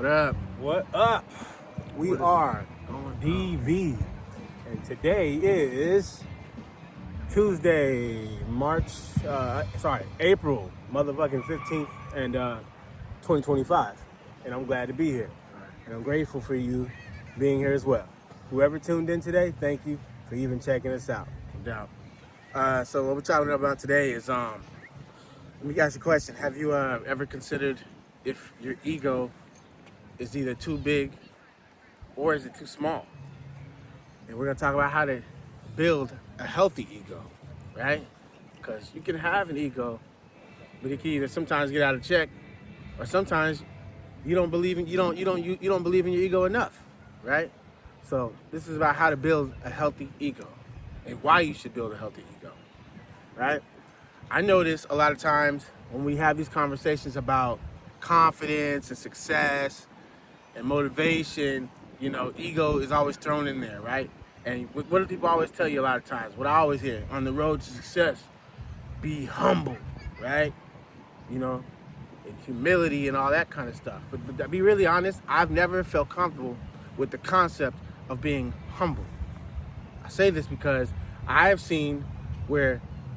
What up? What up? We are DV, and today is Tuesday, April motherfucking 15th and 2025, and I'm glad to be here, and I'm grateful for you being here as well. Whoever tuned in today, thank you for even checking us out. No doubt. So what we're talking about today is let me ask you a question. Have you ever considered if your ego is either too big or is it too small? And we're gonna talk about how to build a healthy ego, right? Because you can have an ego, but it can either sometimes get out of check, or sometimes you don't believe in you don't believe in your ego enough, right? So this is about how to build a healthy ego and why you should build a healthy ego, right? I notice a lot of times when we have these conversations about confidence and success and motivation, ego is always thrown in there, right? And what do people always tell you a lot of times? What I always hear on the road to success, be humble, right? And humility and all that kind of stuff. But to be really honest, I've never felt comfortable with the concept of being humble. I say this because I have seen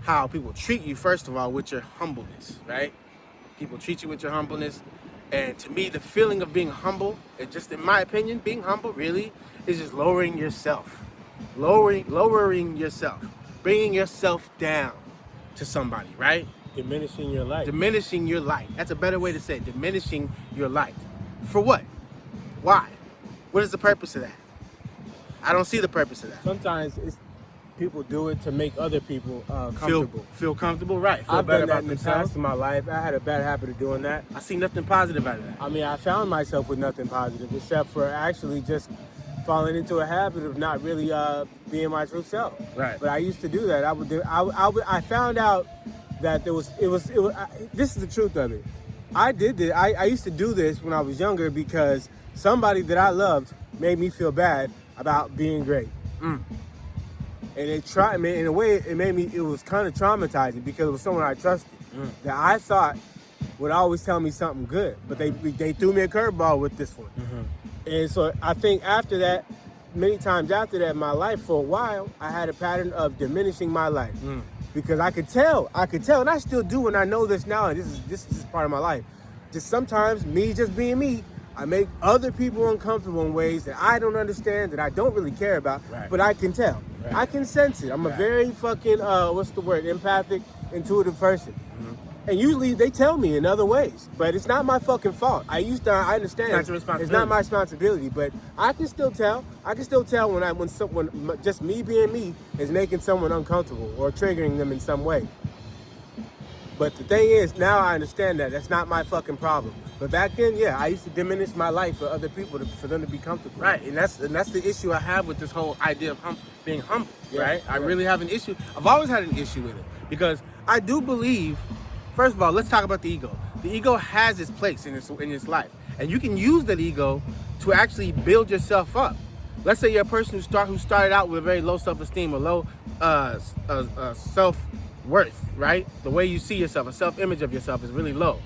how people treat you, first of all, with your humbleness, right? People treat you with your humbleness. And to me, the feeling of being humble, just in my opinion, being humble really is just lowering yourself. Lowering yourself. Bringing yourself down to somebody, right? Diminishing your light. Diminishing your light. That's a better way to say it. Diminishing your light. For what? Why? What is the purpose of that? I don't see the purpose of that. Sometimes people do it to make other people comfortable. Feel comfortable, right? Feel I've better done that about in the themselves. past in my life. I had a bad habit of doing that. I see nothing positive out of that. I mean, I found myself with nothing positive except for actually just falling into a habit of not really being my true self. Right. But I used to do that. I found out that this is the truth of it. I did this. I used to do this when I was younger because somebody that I loved made me feel bad about being great. And in a way, it was kind of traumatizing because it was someone I trusted that I thought would always tell me something good, but they threw me a curveball with this one. And so I think after that, many times after that in my life, for a while, I had a pattern of diminishing my life because I could tell, and I still do, and I know this now, and this is just part of my life. Just sometimes, me just being me, I make other people uncomfortable in ways that I don't understand, that I don't really care about, but I can tell. Right. I can sense it. I'm a very fucking, empathic, intuitive person. And usually they tell me in other ways, but it's not my fucking fault. I understand it's not your responsibility. It's not my responsibility, but I can still tell. I can still tell when someone, just me being me, is making someone uncomfortable or triggering them in some way. But the thing is, now I understand that that's not my fucking problem. But back then, yeah, I used to diminish my life for other people, for them to be comfortable. Right, and that's the issue I have with this whole idea of being humble, right? I really have an issue. I've always had an issue with it because I do believe, first of all, let's talk about the ego. The ego has its place in its life, and you can use that ego to actually build yourself up. Let's say you're a person who started out with a very low self-esteem or low self-worth, right? The way you see yourself, a self-image of yourself is really low.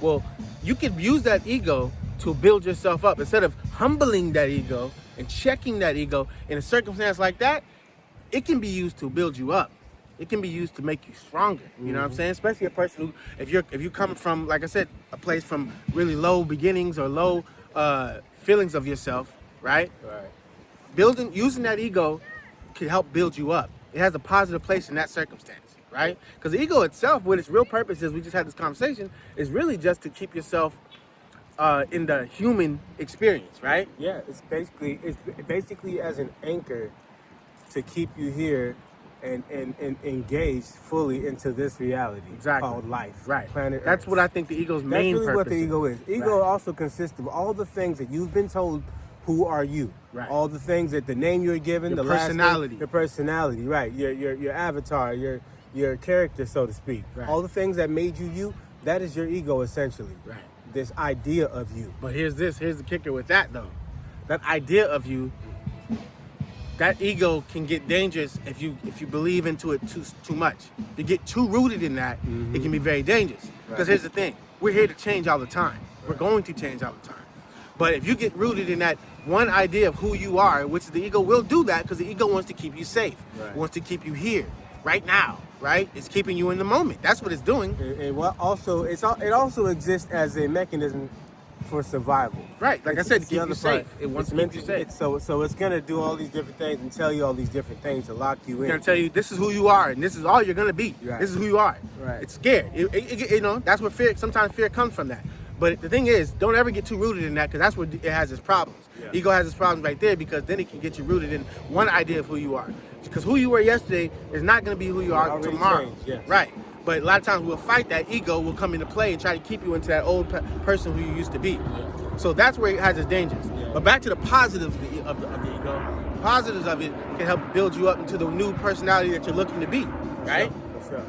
Well, you could use that ego to build yourself up. Instead of humbling that ego and checking that ego in a circumstance like that, it can be used to build you up. It can be used to make you stronger. You know what I'm saying? Especially a person who, if you're coming from, like I said, a place from really low beginnings or low feelings of yourself, right? Using that ego can help build you up. It has a positive place in that circumstance. Right? Because the ego itself, what its real purpose is, we just had this conversation, is really just to keep yourself in the human experience, right? Yeah, it's basically as an anchor to keep you here and engaged fully into this reality called life. Right. Planet That's Earth. what I think the ego's main purpose. That's really what the is. ego is. Ego also consists of all the things that you've been told. Who are you? Right. All the things that the name you're given, your the personality, last name, your personality, right? Your avatar, your character, so to speak. Right. All the things that made you, that is your ego essentially. Right. This idea of you. But here's the kicker with that though. That idea of you, that ego can get dangerous if you believe into it too much. If you get too rooted in that, it can be very dangerous. Because here's the thing, we're here to change all the time. We're going to change all the time. But if you get rooted in that one idea of who you are, which the ego will do that because the ego wants to keep you safe, wants to keep you here, right now, right? It's keeping you in the moment. That's what it's doing. And what also, it also exists as a mechanism for survival. Right, like I said, to keep you safe. It wants to keep you safe. So it's going to do all these different things and tell you all these different things to lock you in. It's going to tell you this is who you are and this is all you're going to be. Right. This is who you are. Right. It's scared. You know, that's what fear, sometimes fear comes from that. But the thing is, don't ever get too rooted in that because that's where it has its problems. Yeah. Ego has its problems right there because then it can get you rooted in one idea of who you are. Because who you were yesterday is not going to be who you are tomorrow. Changed, yes. Right. But a lot of times we'll fight that ego will come into play and try to keep you into that old person who you used to be. Yeah. So that's where it has its dangers. Yeah. But back to the positives of the ego. The positives of it can help build you up into the new personality that you're looking to be, right?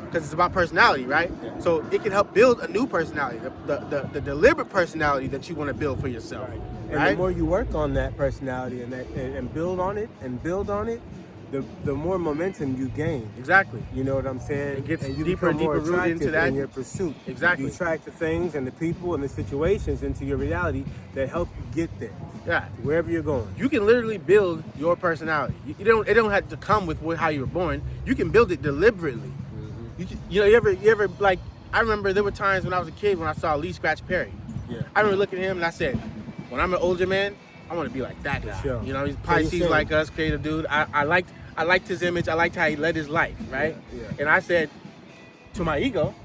Because it's about personality, right? Yeah. So it can help build a new personality, the deliberate personality that you want to build for yourself. Right. And the more you work on that personality and build on it, the more momentum you gain. Exactly. You know what I'm saying? It gets and you deeper and deeper rooted into that. In your pursuit. Exactly. You attract the things and the people and the situations into your reality that help you get there. Yeah. Wherever you're going. You can literally build your personality. It don't have to come with how you were born. You can build it deliberately. You ever like, I remember there were times when I was a kid when I saw Lee Scratch Perry. Yeah. I remember looking at him and I said, when I'm an older man, I want to be like that guy. Sure. You know, he's Pisces like us, creative dude. I liked his image. I liked how he led his life, right? Yeah. And I said to my ego,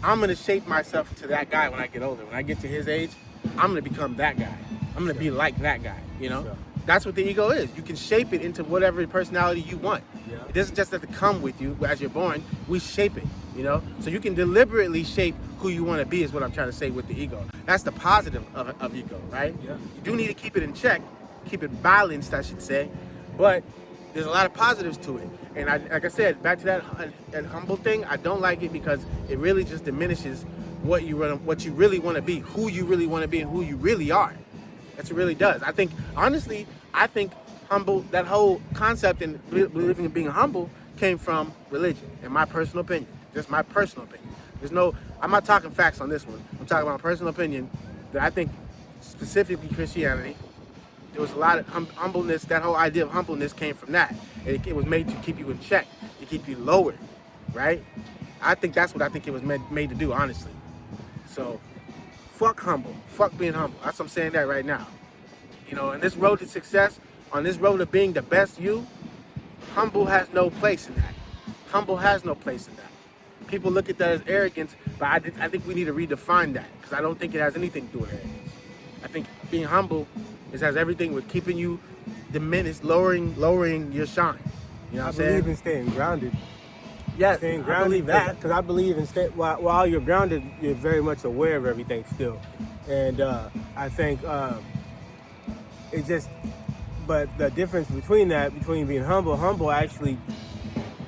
I'm going to shape myself to that guy when I get older. When I get to his age, I'm going to become that guy. I'm going to be like that guy, you know? Sure. That's what the ego is. You can shape it into whatever personality you want. Yeah. It doesn't just have to come with you as you're born. We shape it, you know? So you can deliberately shape who you want to be is what I'm trying to say with the ego. That's the positive of ego, right? Yeah. You do need to keep it in check, keep it balanced, I should say. But there's a lot of positives to it. And like I said, back to that humble thing, I don't like it because it really just diminishes what you really want to be, who you really want to be, and who you really are. That's what it really does. I think, honestly, humble, that whole concept and believing in being humble came from religion, in my personal opinion. Just my personal opinion. I'm not talking facts on this one. I'm talking about my personal opinion that I think specifically Christianity, there was a lot of humbleness. That whole idea of humbleness came from that. And it was made to keep you in check, to keep you lower, right? I think that's what I think it was made to do, honestly. So, fuck humble. Fuck being humble. That's what I'm saying that right now. You know, in this road to success, on this road of being the best you, humble has no place in that. Humble has no place in that. People look at that as arrogance, but I think we need to redefine that because I don't think it has anything to do with arrogance. I think being humble has everything with keeping you diminished, lowering your shine. You know what I'm saying? I believe in staying grounded. Yes, staying grounded. I believe that because I believe in while you're grounded, you're very much aware of everything still, and I think it just. But the difference between being humble actually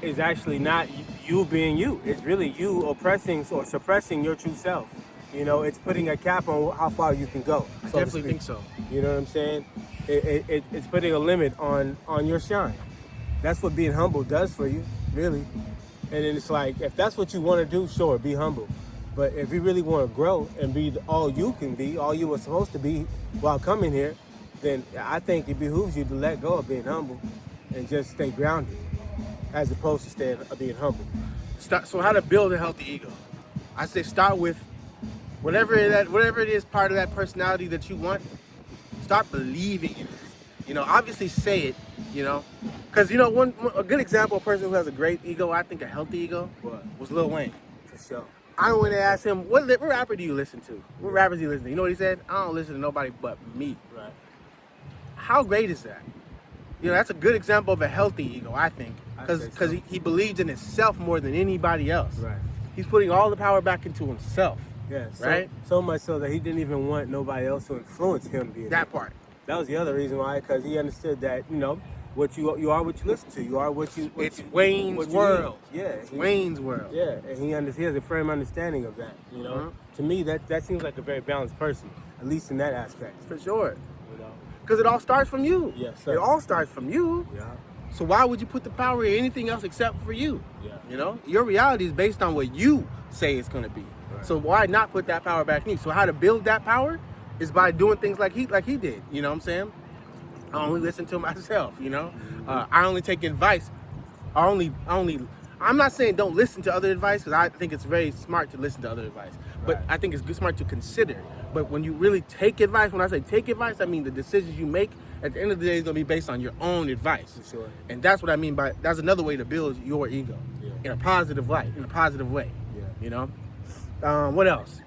is not you being you. It's really you oppressing or suppressing your true self. You know, it's putting a cap on how far you can go. I definitely think so. You know what I'm saying? It's putting a limit on your shine. That's what being humble does for you, really. And then it's like, if that's what you want to do, sure, be humble. But if you really want to grow and be all you can be, all you were supposed to be while coming here, then I think it behooves you to let go of being humble and just stay grounded as opposed to being humble. So how to build a healthy ego? I say start with whatever it is part of that personality that you want, start believing in it. You know, obviously say it, you know. Because, you know, a good example of a person who has a great ego, I think a healthy ego, was Lil Wayne. For sure. I went and asked him, what rapper do you listen to? What rappers do you listen to? You know what he said? I don't listen to nobody but me. Right. How great is that? You know, that's a good example of a healthy ego, I think. Because he believes in himself more than anybody else. Right. He's putting all the power back into himself. Yeah, right? So much so that he didn't even want nobody else to influence him being that part. That was the other reason why, because he understood that, you know, you are what you listen to. You are what you. It's Wayne's world. Yeah, it's Wayne's world. Yeah, and he has a firm understanding of that. You know, to me that seems like a very balanced person, at least in that aspect. For sure. You know, because it all starts from you. Yes, sir. It all starts from you. Yeah. So why would you put the power in anything else except for you? Yeah. You know, your reality is based on what you say it's going to be. Right. So why not put that power back in you? So how to build that power is by doing things like he did. You know what I'm saying? I only listen to myself. You know, I only take advice. I'm not saying don't listen to other advice, because I think it's very smart to listen to other advice. But I think it's smart to consider. But when you really take advice, when I say take advice, I mean the decisions you make at the end of the day is going to be based on your own advice. For sure. And that's what I mean by, that's another way to build your ego in a positive light, in a positive way. Yeah. You know? What else?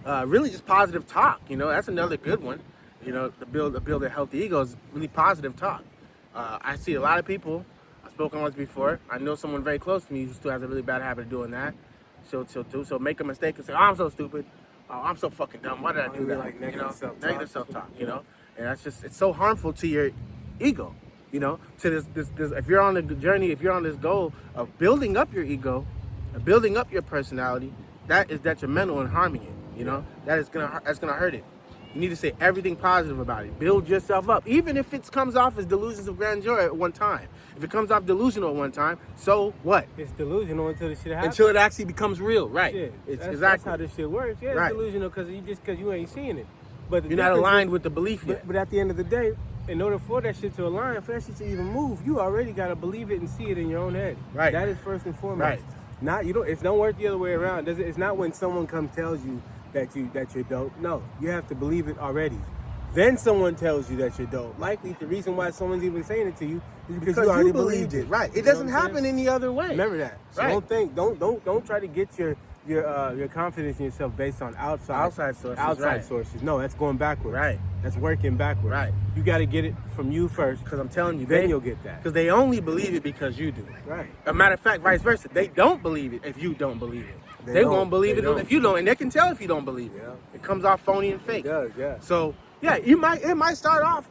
Really just positive talk. You know, that's another good one. You know, to build a healthy ego is really positive talk. I see a lot of people, I've spoken once before, I know someone very close to me who still has a really bad habit of doing that. So make a mistake and say, oh, I'm so stupid. Oh, I'm so fucking dumb. Why did I do that? Like negative self-talk. Negative self-talk, you know? And that's just, it's so harmful to your ego, you know? To this if you're on the journey, if you're on this goal of building up your ego, of building up your personality, that is detrimental in harming it, you know? That's gonna hurt it. You need to say everything positive about it. Build yourself up. Even if it comes off as delusions of grandeur at one time. If it comes off delusional at one time, so what? It's delusional until the shit happens. Until it actually becomes real, right? Shit. That's how this shit works. Yeah, Right. it's delusional because you ain't seeing it. But You're not aligned with the belief yet. But at the end of the day, in order for that shit to align, for that shit to even move, you already gotta believe it and see it in your own head. Right. That is first and foremost. Right. It's don't work the other way around. It's not when someone tells you that you're dope. No, you have to believe it already. Then someone tells you that you're dope. Likely the reason why someone's even saying it to you is because you already believed it. Right. It You know doesn't what I'm happen saying? any other way. Remember that. So Right. don't try to get your confidence in yourself based on outside sources. sources. No, that's going backwards. Right. That's working backwards. Right. You got to get it from you first. Because I'm telling you, Then you'll get that. Because they only believe it because you do. Right. A matter of fact, vice versa. They don't believe it if you don't believe it. They don't. won't believe They it don't. if you don't, and they can tell if you don't believe it. Yeah. It comes off phony and fake. It does, yeah. So yeah, it might start off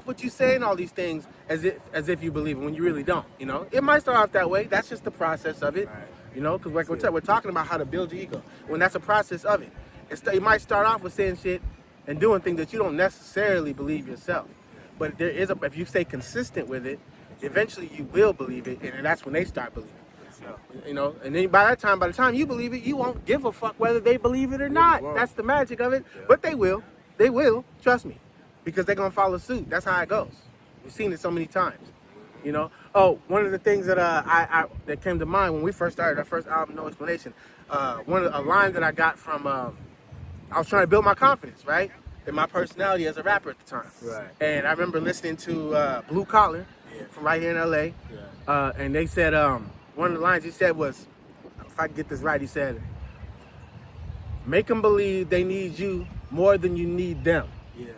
with you saying all these things as if you believe it when you really don't. You know, it might start off that way. That's just the process of it. Right. You know, because we're talking about how to build your ego. When that's a process of it, it might start off with saying shit and doing things that you don't necessarily believe yourself. But if you stay consistent with it, eventually you will believe it, and that's when they start believing it. You know, and then by the time you believe it, you won't give a fuck whether they believe it or not. That's the magic of it. But they will, trust me, because they're gonna follow suit. That's how it goes. We've seen it so many times. You know. Oh, one of the things that that came to mind when we first started our first album, No Explanation, a line that I got from I was trying to build my confidence, right, and my personality as a rapper at the time. Right. And I remember listening to Blue Collar from right here in LA, and they said one of the lines he said was, if I get this right, he said, "Make them believe they need you more than you need them." Yeah.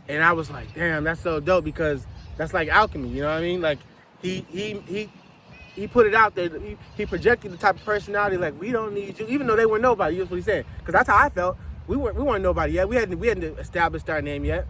And I was like, damn, that's so dope, because that's like alchemy, you know what I mean? Like he put it out there. He projected the type of personality like, we don't need you, even though they were nobody. That's what he said, because that's how I felt. We weren't nobody yet. We hadn't established our name yet.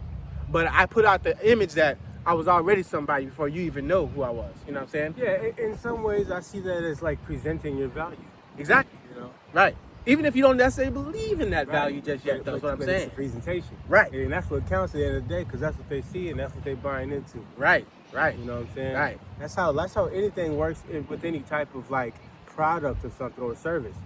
But I put out the image that I was already somebody before you even know who I was. You know what I'm saying? Yeah. In some ways, I see that as like presenting your value. Exactly. You know. Right. Even if you don't necessarily believe in that value just yet, that's what I'm saying. It's a presentation. Right. And that's what counts at the end of the day, because that's what they see and that's what they're buying into. Right. You know what I'm saying? Right. That's how anything works with any type of like product or something or service.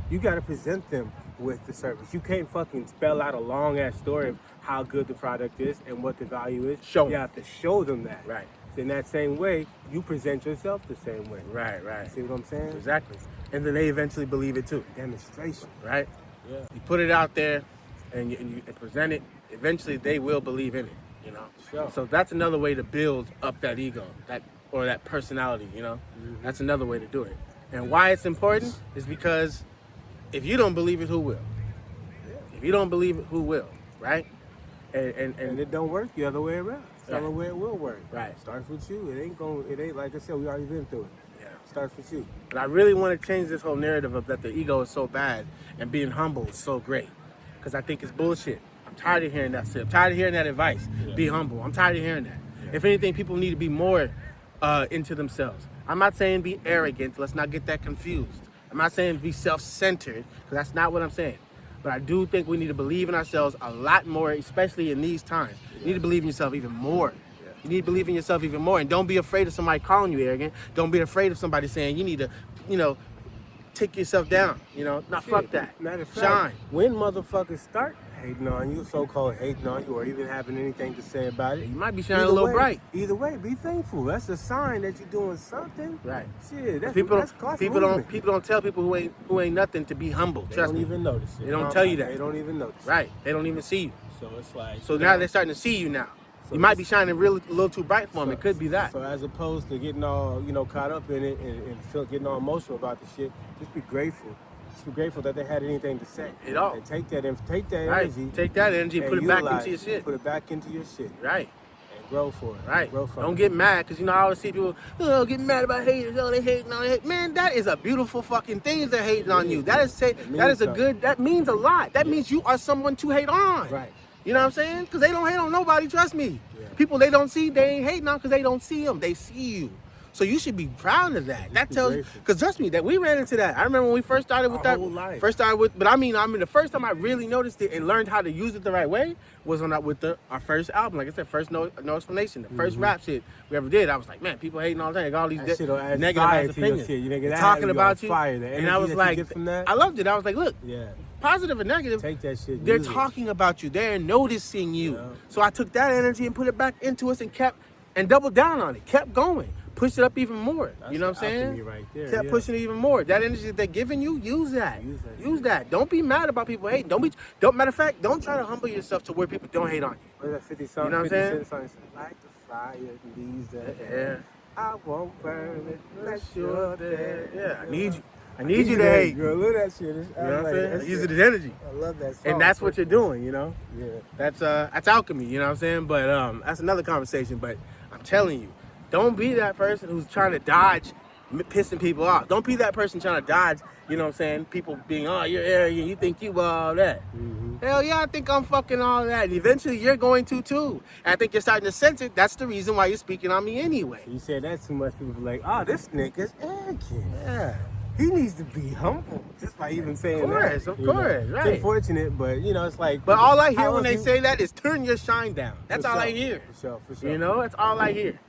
You got to present them with the service. You can't fucking spell out a long ass story of how good the product is and what the value is. Show you them. have to show them that. Right. So in that same way, you present yourself the same way. Right. See what I'm saying? Exactly. And then they eventually believe it too. Demonstration. Right? Yeah. You put it out there and you present it, eventually they will believe in it, you know? Sure. So that's another way to build up that ego, that personality, you know? Mm-hmm. That's another way to do it. And why it's important is because if you don't believe it, who will? If you don't believe it, who will? Right? And it don't work the other way around. It's the Right. other way it will work. Right. Starts with you. It ain't like I said, we already been through it. Yeah. Starts with you. But I really want to change this whole narrative of that the ego is so bad and being humble is so great. Because I think it's bullshit. I'm tired of hearing that shit. I'm tired of hearing that advice. Yeah. Be humble. I'm tired of hearing that. Yeah. If anything, people need to be more into themselves. I'm not saying be arrogant. Let's not get that confused. I'm not saying be self-centered, because that's not what I'm saying. But I do think we need to believe in ourselves a lot more, especially in these times. You need to believe in yourself even more. You need to believe in yourself even more. And don't be afraid of somebody calling you arrogant. Don't be afraid of somebody saying you need to, take yourself down. Not fuck that. Matter of fact, Shine. when motherfuckers start hating on you, so-called hating on you, or even having anything to say about it. You might be shining a little bright. Either way, be thankful. That's a sign that you're doing something. Right. Shit, that's People don't tell people who ain't nothing to be humble. They Trust me. don't even notice it. They don't tell you that. They don't even notice. Right. They don't even see you. So it's like. So now they're starting to see you now. So you might be shining a little too bright for them. It could be that. So as opposed to getting all caught up in it and getting all emotional about the shit, just be grateful. Just be grateful that they had anything to say. At all. And take that energy. Take that energy and put it back into your shit. Put it back into your shit. Right. And grow for it. Right. Grow from Don't it. get mad because I always see people get mad about haters. Oh, they hating on it. Man, that is a beautiful fucking thing if they're hating on you. That means a lot. That means you are someone to hate on. Right. You know what I'm saying? Because they don't hate on nobody, trust me. Yeah. People they don't see, they ain't hating on because they don't see them. They see you. So you should be proud of that. That tells you, because trust me, that we ran into that. I remember when we first started with that. Whole life. But I mean, the first time I really noticed it and learned how to use it the right way was with our first album. Like I said, first No Explanation, the first rap shit we ever did. I was like, man, people hating all the time. All these negative opinions. They're talking about you. And I was like, I loved it. I was like, look. Yeah. Positive or negative, take that shit. They're talking about you. They're noticing you. Yeah. So I took that energy and put it back into us and doubled down on it. Kept going. Pushed it up even more. That's you know what I'm saying? Right there. Kept pushing it even more. That energy that they're giving you, use that. Use that. Don't be mad about people hating. Matter of fact, don't try to humble yourself to where people don't hate on you. What is that 50 song? You know what I'm saying? Like the fire leaves the air. I won't burn it unless you're there. Yeah, I need you to hate. Girl, look at that shit. You know what I'm saying? Use it as energy. I love that song. And that's what you're doing, you know? Yeah. That's alchemy, you know what I'm saying? But that's another conversation. But I'm telling you, don't be that person who's trying to dodge pissing people off. Don't be that person trying to dodge, you know what I'm saying? People being, oh, you're arrogant, you think you all that. Mm-hmm. Hell yeah, I think I'm fucking all that. And eventually you're going to too. And I think you're starting to sense it. That's the reason why you're speaking on me anyway. You said that too much, people be like, oh, this nigga's arrogant. Yeah. He needs to be humble, just by even saying that. Of course, right. It's unfortunate, but it's like. But all I hear when they say that is turn your shine down. That's all I hear. For sure. You know, that's all I hear.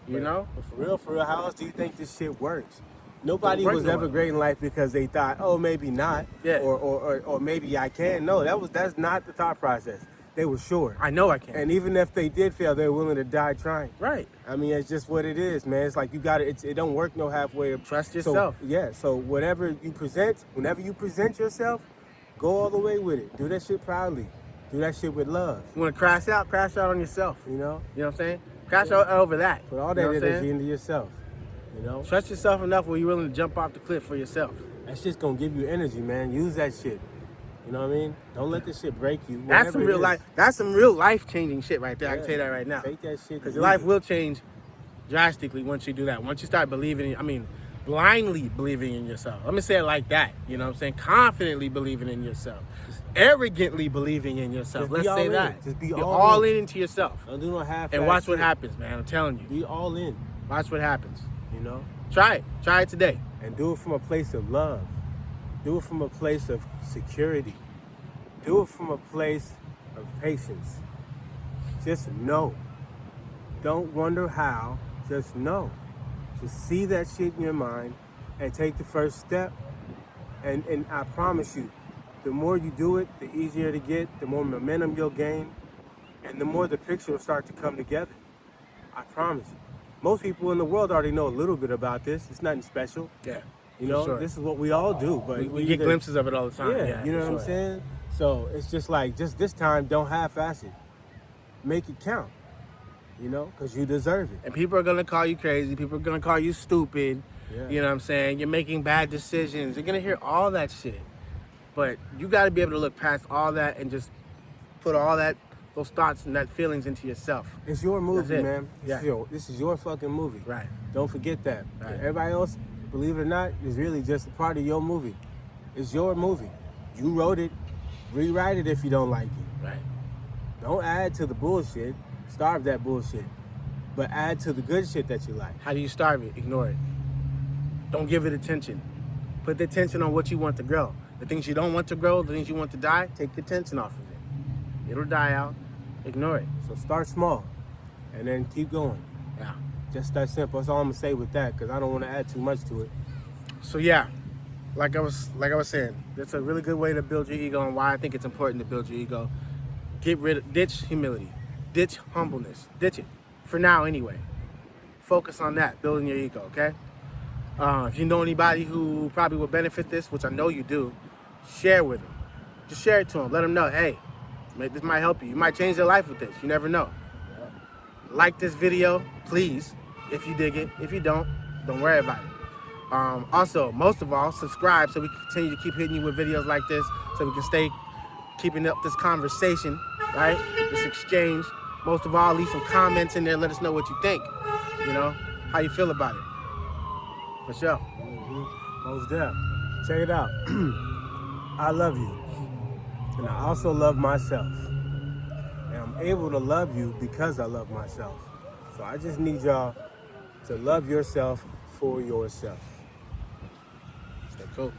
You know? But for real, how else do you think this shit works? Nobody was ever great in life because they thought, oh, maybe not, or maybe I can. No, that's not the thought process. They were sure. I know I can. And even if they did fail, they're willing to die trying. Right. I mean, it's just what it is, man. It's like you got to. It don't work no halfway. Trust yourself. So whenever you present yourself, go all the way with it. Do that shit proudly. Do that shit with love. You want to crash out on yourself. You know what I'm saying? Crash out over that. Put all that energy into yourself. You know? Trust yourself enough where you're willing to jump off the cliff for yourself. That shit's gonna give you energy, man. Use that shit. You know what I mean? Don't let this shit break you. That's some real life. That's some real life changing shit right there. I can tell you that right now. Take that shit. Because your life will change drastically once you do that. Once you start blindly believing in yourself. Let me say it like that. You know what I'm saying? Confidently believing in yourself. Arrogantly believing in yourself. Let's say that. Just be You're all in into yourself. Don't do no half. And watch what happens, man. I'm telling you. Be all in. Watch what happens. You know? Try it. Try it today. And do it from a place of love. Do it from a place of security. Do it from a place of patience. Just know. Don't wonder how. Just know. Just see that shit in your mind and take the first step. And I promise you, the more you do it, the easier to get, the more momentum you'll gain, and the more the picture will start to come together. I promise you. Most people in the world already know a little bit about this. It's nothing special. Yeah. You know, This is what we all do. But we get glimpses of it all the time. Yeah, you know what I'm saying? So it's just like, just this time, don't half-ass it. Make it count. You know, because you deserve it. And people are going to call you crazy. People are going to call you stupid. Yeah. You know what I'm saying? You're making bad decisions. You're going to hear all that shit. But you got to be able to look past all that and just put all those thoughts and that feelings into yourself. It's your movie, man. Yeah. This is your fucking movie. Right. Don't forget that. Right. Everybody else, believe it or not, is really just a part of your movie. It's your movie. You wrote it. Rewrite it if you don't like it. Right. Don't add to the bullshit. Starve that bullshit. But add to the good shit that you like. How do you starve it? Ignore it. Don't give it attention. Put the attention on what you want to grow. The things you don't want to grow, the things you want to die, take the attention off of it. It'll die out. Ignore it. So start small and then keep going. Yeah. Just that simple. That's all I'm going to say with that because I don't want to add too much to it. So yeah, like I was saying, that's a really good way to build your ego, and why I think it's important to build your ego. Ditch humility, ditch humbleness, ditch it for now anyway. Focus on that, building your ego. Okay. If you know anybody who probably will benefit this, which I know you do, share with them. Just share it to them. Let them know, hey, this might help you. You might change their life with this. You never know. Like this video, please, if you dig it. If you don't worry about it. Also, most of all, subscribe so we can continue to keep hitting you with videos like this, so we can stay keeping up this conversation, right? This exchange. Most of all, leave some comments in there. Let us know what you think. You know, how you feel about it. For sure. Most deaf. Check it out. I love you. And I also love myself. And I'm able to love you because I love myself. So I just need y'all to love yourself for yourself. Stay cool.